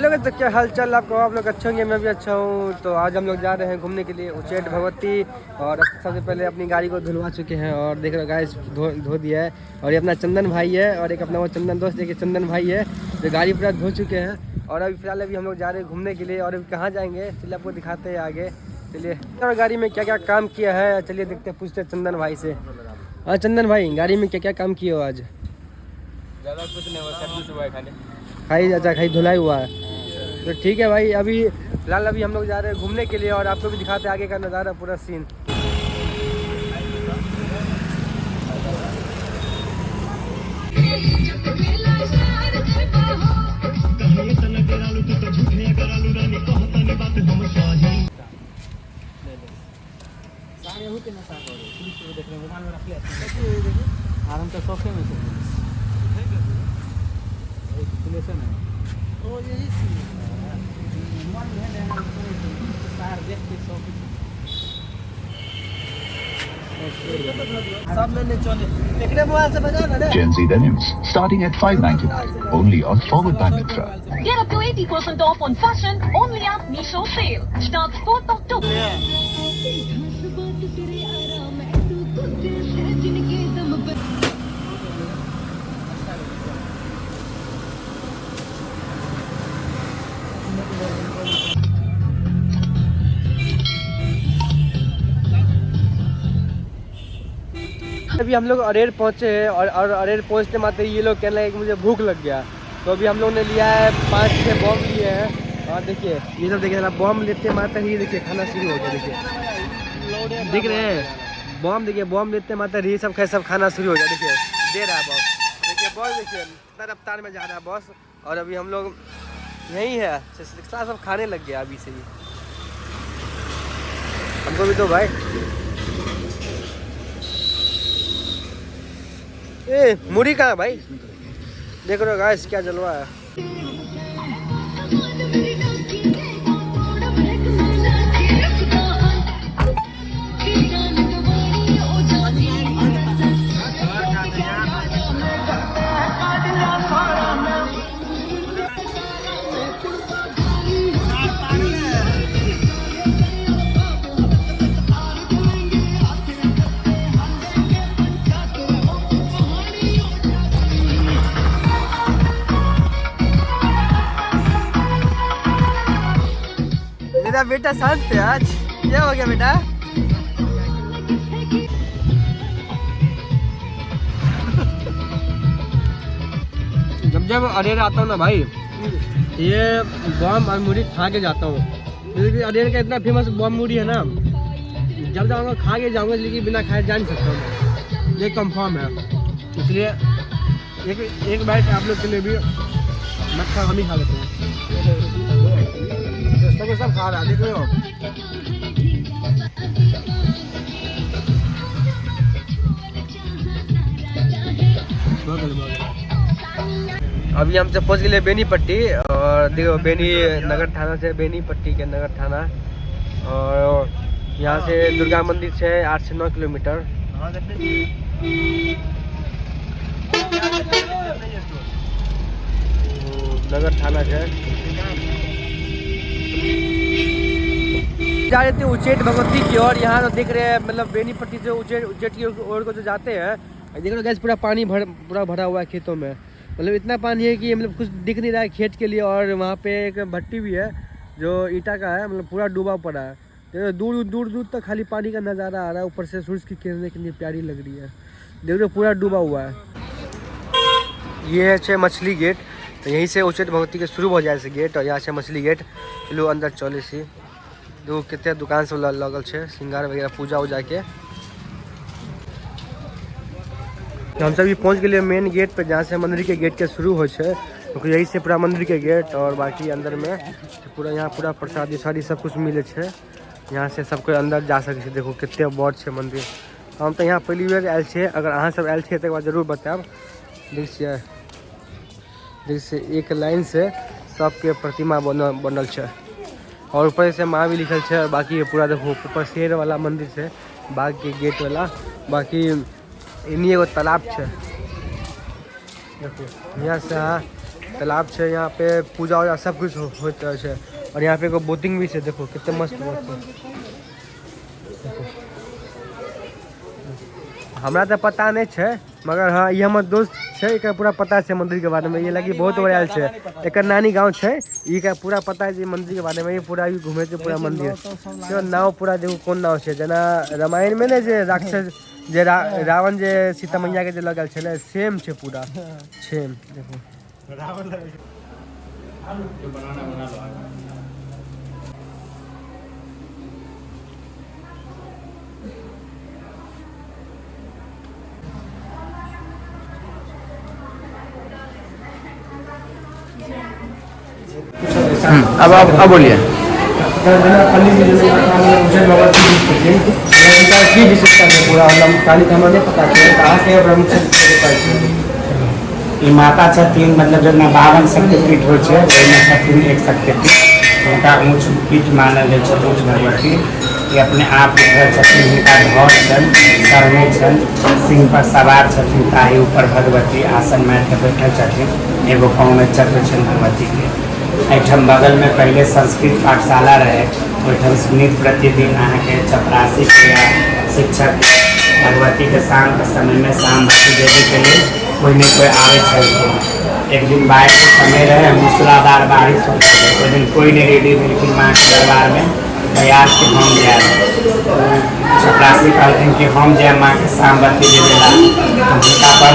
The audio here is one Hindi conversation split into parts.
हेलो तो क्या हाल चाल आपको, आप लोग अच्छे होंगे, मैं भी अच्छा हूँ। तो आज हम लोग जा रहे हैं घूमने के लिए उच्चैठ भगवती। और सबसे पहले अपनी गाड़ी को धुलवा चुके हैं और देख रहे हो गाइस धो दिया है। और ये अपना चंदन भाई है और एक अपना वो चंदन दोस्त देखिए चंदन भाई है जो गाड़ी पूरा धो चुके हैं। और अभी फिलहाल हम लोग जा रहे हैं घूमने के लिए। और अभी कहाँ जाएंगे चलिए आपको दिखाते हैं आगे। चलिए और गाड़ी में क्या क्या काम किया है चलिए देखते पूछते चंदन भाई से। हाँ चंदन भाई, गाड़ी में क्या क्या काम किए हो आज? ज़्यादा कुछ नहीं हुआ, सर्विस हुआ है खाली। खाई अच्छा खाई धुलाई हुआ है तो ठीक है भाई। अभी फिलहाल अभी हम लोग जा रहे हैं घूमने के लिए और आपको भी दिखाते हैं आगे का नज़ारा पूरा सीन। आराम का शौक में Gen Z denims starting at $5.99 only on Forward by Mitra. Get up to 80% off on fashion only at Misho sale. Starts 4th October. अभी हम लोग अरेर पहुँचे हैं और अरेर पहुँचते मात्र ये लोग कहने लगे कि मुझे भूख लग गया। तो अभी हम लोग ने लिया है 5-6 बॉम्ब लिए हैं। और देखिए ये सब देखिए बॉम्ब लेते मात्र ही देखिए खाना शुरू हो गया। देखिए दिख रहे हैं बॉम्ब, देखिए बॉम्ब लेते मात्र ही सब खाना शुरू हो गया। देखिए दे रहा है बॉस, देखिए बॉस देखिए कितना रफ्तार में जा रहा है बॉस। और अभी हम लोग यहीं है सब खाने लग गया अभी से ही। हमको भी तो भाई ए मुड़ी कहाँ भाई, देख रहे हो गाइस क्या जलवा है। मेरा बेटा शांत है आज, क्या हो गया बेटा? जब अरेर आता हूँ ना भाई ये बॉम और मुड़ी खा के जाता हूँ, क्योंकि अरेर का इतना फेमस बॉम मुड़ी है ना। जब जाऊँगा खा के जाऊँगा, लेकिन बिना खाए जा नहीं सकता हूँ, ये कंफर्म है। इसलिए एक बाइट आप लोग के लिए भी मक्खा हम ही खा लेते हैं। सब खा रहा है देख रहे हो। अभी हम से पहुंच गए बेनीपट्टी। और देखो बेनी नगर थाना से बेनीपट्टी के नगर थाना। और यहाँ से दुर्गा मंदिर से 8 से 9 किलोमीटर। नगर थाना से जा रहे थे उच्चैठ भगवती की ओर। यहाँ तो देख रहे हैं मतलब बेनीपट्टी से उच्चैठ की ओर को जो जाते हैं, देख रहे हो गैस पूरा पानी पूरा भरा हुआ है खेतों में। मतलब इतना पानी है कि मतलब कुछ दिख नहीं रहा है खेत के लिए। और वहाँ पे एक भट्टी भी है जो ईटा का है, मतलब पूरा डूबा पड़ा है। देखो दूर दूर तक खाली पानी का नज़ारा आ रहा है। ऊपर से सूरज की किरणें कितनी प्यारी लग रही है, देख रहे हो पूरा डूबा हुआ है। ये है मछली गेट, तो यहीं से उच्चैठ भगवती के शुरू हो जाए से गेट। और यहाँ से मछली गेट लो अंदर चले सी। देखो कितने दुकान सब लगल है, श्रृंगार वगैरह पूजा उजा के। तो हम सभी पहुँच गए मेन गेट पे, जहाँ से मंदिर के गेट के शुरू हो है। तो यही से पूरा मंदिर के गेट और बाकी अंदर में पूरा यहाँ पूरा प्रसादी सारी सब कुछ मिले है। यहाँ से सब कोई अंदर जा सके। देखो कितने बड़ है मंदिर। हम तो यहाँ पहली बार आयल छे, अगर अहाँ सब आयल छे तो एक बार जरूर बताएब। देखिए एक लाइन से सबके प्रतिमा बनल है। और ऊपर से माँ भी लिखल है। और बाकी ये पूरा देखो ऊपर शेर वाला मंदिर से बाग के गेट वाला। बाकी इन्हीं एगो तालाब है, देखो यहाँ से तालाब है यहाँ पे, पूजा वूजा सब कुछ होता है। और यहाँ पे एगो बोटिंग भी है, देखो कितने मस्त बोट है। हमरा तो पता नहीं है, मगर हाँ ये हमारे दोस्त है, एक पूरा पता है मंदिर के बारे में। ये लगी बहुत बड़ा है, एक नानी गांव है, ये का पूरा पता है मंदिर के बारे में। ये पूरा घूमे थे पूरा मंदिर, तो नाव पूरा देखो कौन नाव है, जना रामायण में ने जे राक्षस जे रावण जे सीता मैया के जे लगल छे सेम है पूरा सेम। देखो अब बोलिए। की विशेषता है पूरा काली का नहीं पता कहाँ के ब्रह्म ई माता छथिन, मतलब जना 52 शक्तिपीठ होइ छै, ओहिमे छथिन एक शक्तिपीठ। हुनका ऊँच पीठ मानल जाइ छै, ऊँच भगवती। ये अपने आप उठल छथिन, हिनका ध्वज छनि, सरमे छनि, सिंह पर सवार छथिन, ताही ऊपर भगवती आसन मारि के बैठल छथिन। एगो पाँव में चक्र छनि भगवती के। एहिठाम बगल में पहले संस्कृत पाठशाला रहे, ओहिठाम नित्य प्रतिदिन अहाँके चपरासी या शिक्षक भगवती के शाम के समय में शाम बत्ती देवे के लिए कोई नहीं कोई आवे छे। एक दिन बारिश के समय रहे, मूसलाधार बारिश हो रही, कोई दिन कोई नहीं रेडी भेल माँ के दरबार में तैयार कि हम जाए। चपरासी कहते कि हम जाए माँ के शाम बत्ती देवेला। हुनका पर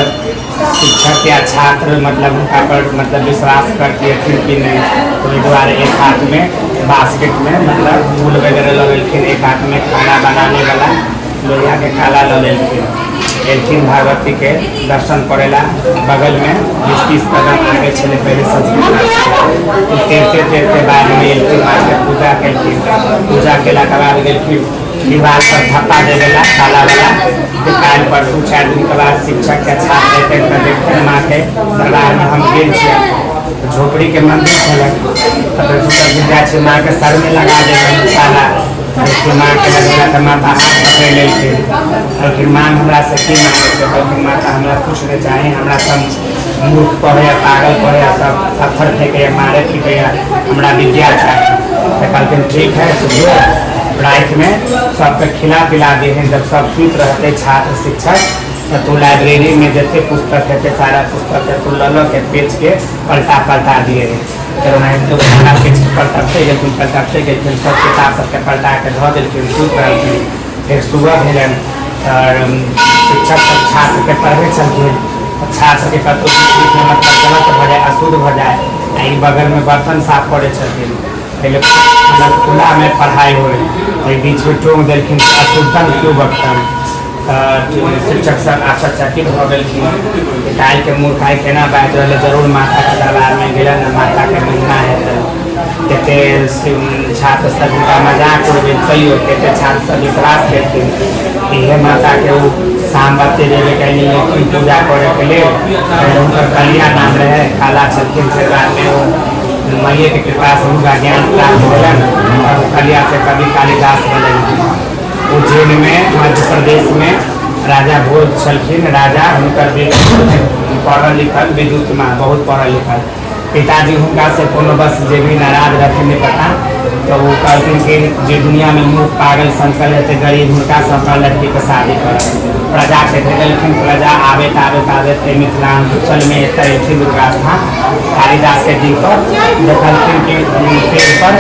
शिक्षक या छात्र मतलब उनका पर मतलब विश्वास करती है कि नहीं, तो इस द्वारा एक हाथ में बास्केट में मतलब फूल वगैरह लगेलखिन, एक हाथ में खाना बनाने वाला लोहिया के काला लगेलखिन। एलखिन भगवती के दर्शन करेला, बगल में 20-30 कदम आगे चले पहले संस्कृत तेरते तेरते बाद में एलखिन माँ के पूजा केलखिन। पूजा केला के बाद गेलखिन दीवार पर धप्पा देवेला काला वाला। काल परसों 4 दिन के बाद शिक्षक के छात्र देखते माँ के दरबार में हम गेल छियै। झोपड़ी के मंदिर छल, माँ के सर में लगा देवे काला। फिर माँ के लगेला तो माता हाथ पकड़ लेलखिन और फिर माँ हमरा से की मांगे, माता हमरा कुछ नहीं चाहिए, हमरा सब मूर्ख पढ़े पागल पढ़े सब पत्थर फेंके मारे पीटे, हमरा विद्या चाहिए। तो कहलखिन ठीक है सुनिए, रात में सबके खिला पिला दिए हैं। जब सब सुत रहते छात्र शिक्षक, तो तू लाइब्रेरी में जितने पुस्तक है सारा पुस्तक है तू ल के बेच के पलटा दिए है। फिर उन्हें तो खाना बेच के पलटते गए, फिर सब किताब सबके पलटा के धो दिलखिन, सुत रहलखिन। फिर सुबह भेलन और शिक्षक सब छात्र के पढ़े चलखिन। छात्र के कतौ बीच में मतलब गलत हो जाए, अशुद्ध हो जाए, बगल में बर्तन साफ करे छथिन। पहले मतलब खुला में पढ़ाई हो रही, बीच में टोंग दिलखिन अशुद्धन क्यों बर्तन। शिक्षक सब आश्चर्यचकित हो गए, काल के मूर्खाई केना बात रहे, जरूर माता के दरबार में गेलन, माता के महिमा है। कते छात्र सब उनका मजाक उड़े, तैयो कते छात्र सब विश्वास करते यह माता के शाम बत्ती देवे के लिए पूजा करे के लिए। उनका कलिया नाम रहे, काला छलखिन। फिर बाद में वो मैया के कृपा से उनका ज्ञान प्राप्त होलन और कलिया से कवि कालिदास बने। उज्जैन में मध्य प्रदेश में राजा भोज छलखिन, राजा हुनकर पढ़ल लिखल विद्युत माँ बहुत पढ़ल लिखल। पिताजी हुनका से कोनो बस जे भी नाराज रहते नहीं पता, तो वो कहते कि जो दुनिया में मूर्ख पागल संकल रहते गरीब हुनका सब लड़की के शादी कर। प्रजा के भेजलखिन, प्रजा आबे मिथिलांचल में एथी दुर्गा स्थान कालिदास के दिन पर देखलखिन कि पेड़ पर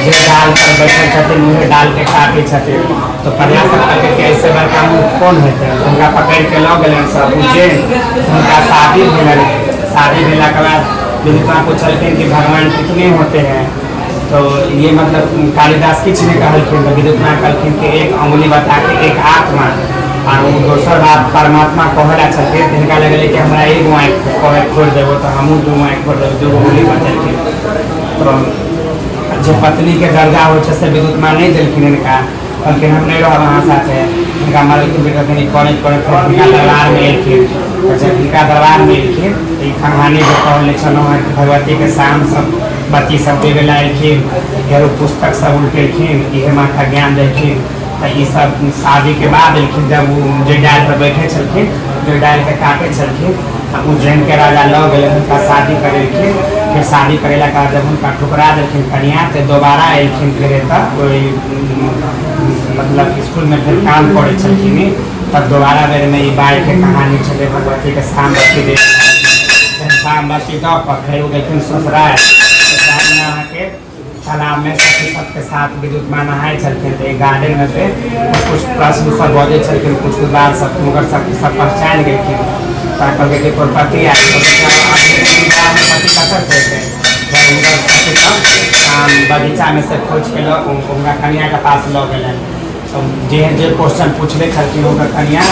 जे डाल पर बैठल छथिन उहे डाल के काटे छथिन। तो प्रजा सब कहते कि ऐसे बड़का मूर्ख कौन हेतै, हुनका पकड़ के लऽ गेलन सब उज्जैन। उनका शादी भेल, शादी भेला के बाद विद्युत माँ पूछलखिन कि भगवान कितने होते हैं, तो ये मतलब कालिदास किछ नहीं कहलखिन। तो विद्युत माँ कहलखिन कि एक अंगुली बता के एक आत्मा, और वो दोसर बात परमात्मा कहला छथिन। हिनका लगल कि हमरा एगो आँखि कहे खोल देबो तो हमहूँ 2 आँखि खोल देबो, 2 अंगुली बचलखिन। तो जो पत्नी के दर्जा हो से विद्युत माँ नहीं दिलखिन हिनका, कहलखिन हम नहीं रह वहाँ साथे। हिनका मरलखिन कहलखिन करैत हिनका दरबार में एलखिन। जब हिनका दरबार में एलखिन तो कहानी जो कहले छलहुँ है भगवती के शाम सब बत्ती सब देवे ला एलखिन, फेरो पुस्तक सब उल्टेलखिन, इहे माथा ज्ञान देलखिन। तो ये सब शादी के बाद एलखिन, जब वो जे डाल पर बैठे छलखिन, जो डाल के काटे छलखिन, उज्जैन के राजा लऽ गेलै, हुनका शादी करेलखिन। फिर शादी करेला का जब उनका ठुकरा देलखिन कनिया तो दोबारा एलखिन फिर कोई मतलब स्कूल में फिर काम करे छलखिन तब दोबारा बेर में ये बाई के कहानी चले भगवती के शाम बत्ती दे फिर शाम बत्ती दो फिर वो गए ससुराल में अहाँ के तालाब में सखी सबके साथ विद्युत में नहाए छलखिन तो गार्डन में से कुछ प्रश्न सब बजे छलखिन कुछ बात सब मगर सब पहचान गए कहल के पति आए बगीचा में से खोज के उनका कनिया के पास लऽ गए तो जे क्वेश्चन पूछले छलखिन उनका कनिया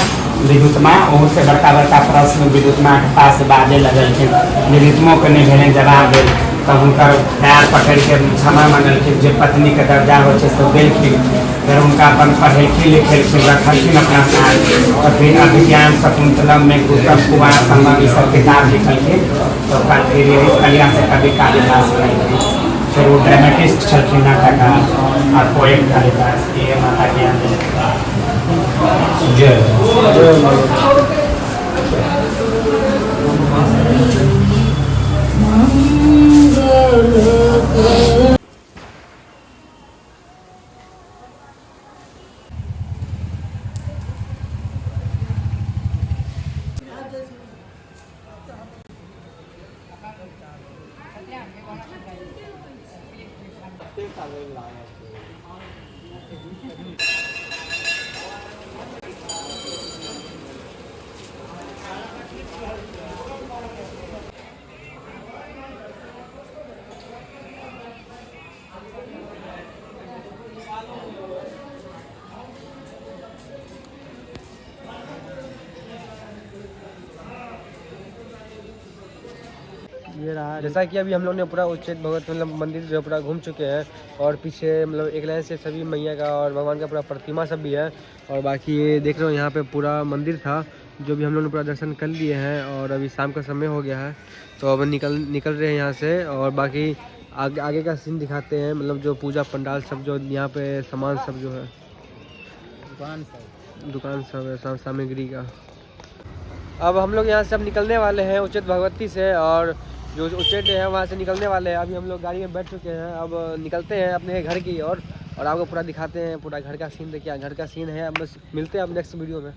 विद्युत माँ वहाँ से बड़का बड़का प्रश्न विद्युत माँ के पास बाजे लगलखिन विद्युत माँ के नहीं भेले जवाब दे तब उनका पैर पकड़ के क्षमा मांगलखिन जो पत्नी के दर्जा हो देलखिन फिर उनका अपन पढ़ेलखिन लिखेलखिन रखलखिन अपना साथ और फिर अभिज्ञान शकुंतलम में उत्तम कुमार संगम ये सब किताब लिखलखिन तो फिर यही कलिया से कवि कालिदास लिखलखिन फिर वो ड्रामेटिस्ट छलखिन नाटककार और पोएट कालिदास ये माता ज्ञान जय ये रहा जैसा कि अभी हम लोग ने पूरा उच्चैठ भगवत मतलब मंदिर जो पूरा घूम चुके हैं और पीछे मतलब एक लाइन से सभी मैया का और भगवान का पूरा प्रतिमा सब भी है और बाकी ये देख रहे हो यहाँ पे पूरा मंदिर था जो भी हम लोग ने पूरा दर्शन कर लिए हैं और अभी शाम का समय हो गया है तो अब निकल रहे हैं यहाँ से और बाकी आगे का सीन दिखाते हैं मतलब जो पूजा पंडाल सब जो यहाँ पे सामान सब जो है दुकान सब है सामग्री का। अब हम लोग यहाँ से अब निकलने वाले हैं उच्चैठ भगवती से और जो उच्चैठ है वहाँ से निकलने वाले हैं। अभी हम लोग गाड़ी में बैठ चुके हैं अब निकलते हैं अपने घर की ओर और आपको पूरा दिखाते हैं पूरा घर का सीन। देखिए घर का सीन है। अब बस मिलते हैं अब नेक्स्ट वीडियो में।